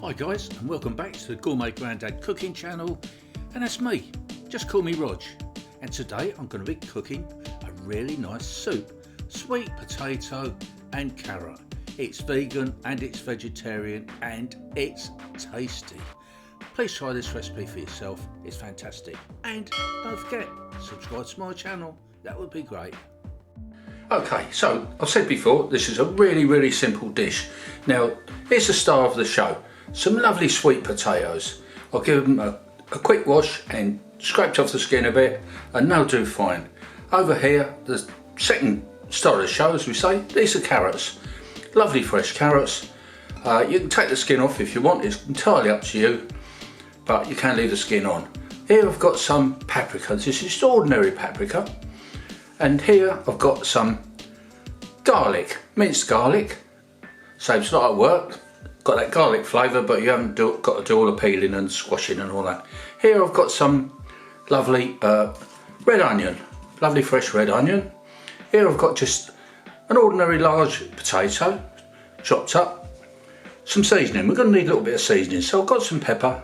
Hi guys, and welcome back to the Gourmet Grandad cooking channel, and that's me, just call me Rog. And today I'm going to be cooking a really nice soup, sweet potato and carrot. It's vegan and it's vegetarian and it's tasty. Please try this recipe for yourself, it's fantastic. And don't forget, subscribe to my channel, that would be great. Okay, so I've said before, this is a really simple dish. Now, here's the star of the show. Some lovely sweet potatoes. I'll give them a quick wash and scraped off the skin a bit, and they'll do fine. Over here, the second star of the show, as we say, these are carrots. Lovely fresh carrots. You can take the skin off if you want, it's entirely up to you, but you can leave the skin on. Here I've got some paprika. This is just ordinary paprika. And here I've got some garlic, minced garlic. Saves a lot of work. Got that garlic flavour, but you haven't got to do all the peeling and squashing and all that. Here I've got some lovely red onion, lovely fresh red onion. Here I've got just an ordinary large potato, chopped up. Some seasoning, we're going to need a little bit of seasoning. So I've got some pepper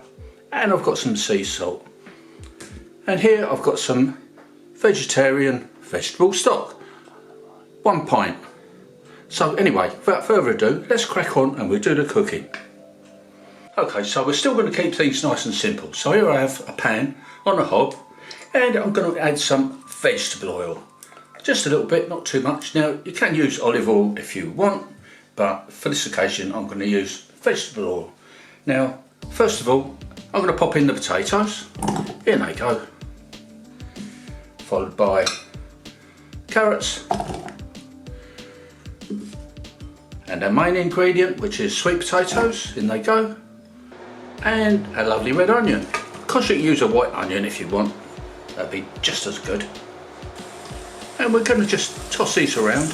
and I've got some sea salt. And here I've got some vegetarian vegetable stock, 1 pint. So anyway, without further ado, let's crack on and we'll do the cooking. Okay, so we're still going to keep things nice and simple. So here I have a pan on a hob and I'm going to add some vegetable oil. Just a little bit, not too much. Now, you can use olive oil if you want, but for this occasion I'm going to use vegetable oil. Now, first of all, I'm going to pop in the potatoes. Here they go. Followed by carrots. And our main ingredient, which is sweet potatoes, in they go, and a lovely red onion. Of course you can use a white onion if you want, that'd be just as good. And we're going to just toss these around,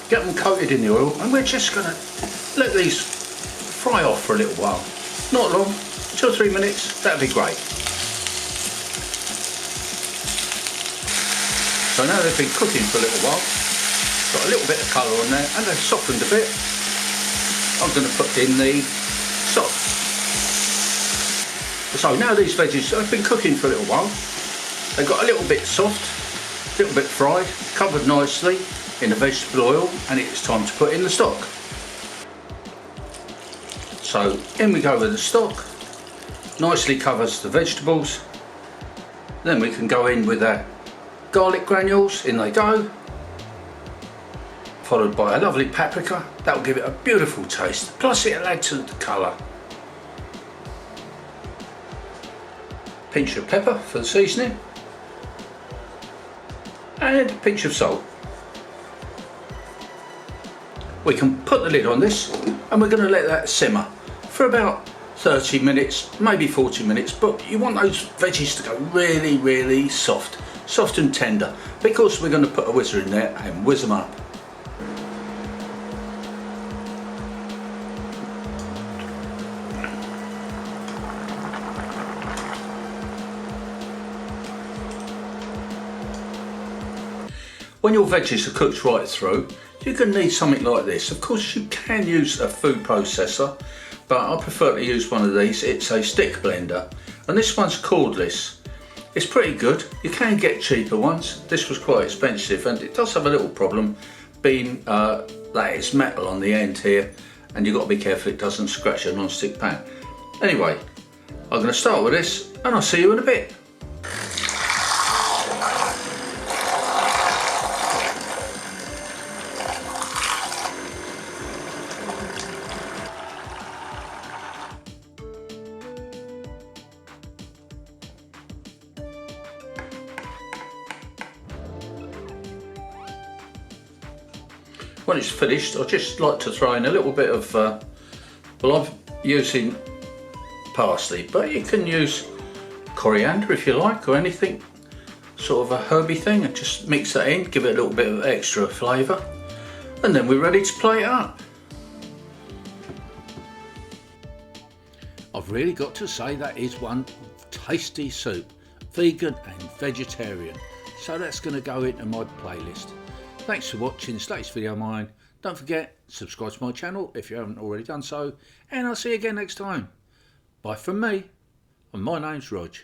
get them coated in the oil, and we're just going to let these fry off for a little while. Not long, 2 or 3 minutes, that'd be great. So now they've been cooking for a little while, got a little bit of colour on there and they've softened a bit. I'm going to put in the stock. So now these veggies have been cooking for a little while. They've got a little bit soft, a little bit fried, covered nicely in the vegetable oil, and it's time to put in the stock. So in we go with the stock, nicely covers the vegetables. Then we can go in with our garlic granules, in they go. Followed by a lovely paprika, that will give it a beautiful taste, plus it'll add to the colour. Pinch of pepper for the seasoning, and a pinch of salt. We can put the lid on this and we're going to let that simmer for about 30 minutes, maybe 40 minutes, but you want those veggies to go really soft and tender, because we're going to put a whizzer in there and whiz them up. When your veggies are cooked right through, you're going to need something like this. Of course you can use a food processor, but I prefer to use one of these. It's a stick blender, and this one's cordless. It's pretty good. You can get cheaper ones. This was quite expensive, and it does have a little problem being that it's metal on the end here, and you've got to be careful it doesn't scratch a non-stick pan. Anyway, I'm going to start with this and I'll see you in a bit. When it's finished, I'd just like to throw in a little bit of, well, I'm using parsley, but you can use coriander if you like, or anything, sort of a herby thing, and just mix that in, give it a little bit of extra flavour, and then we're ready to plate it up. I've really got to say that is one tasty soup, vegan and vegetarian, so that's going to go into my playlist. Thanks for watching this latest video of mine. Don't forget, subscribe to my channel if you haven't already done so, and I'll see you again next time. Bye from me, and my name's Rog.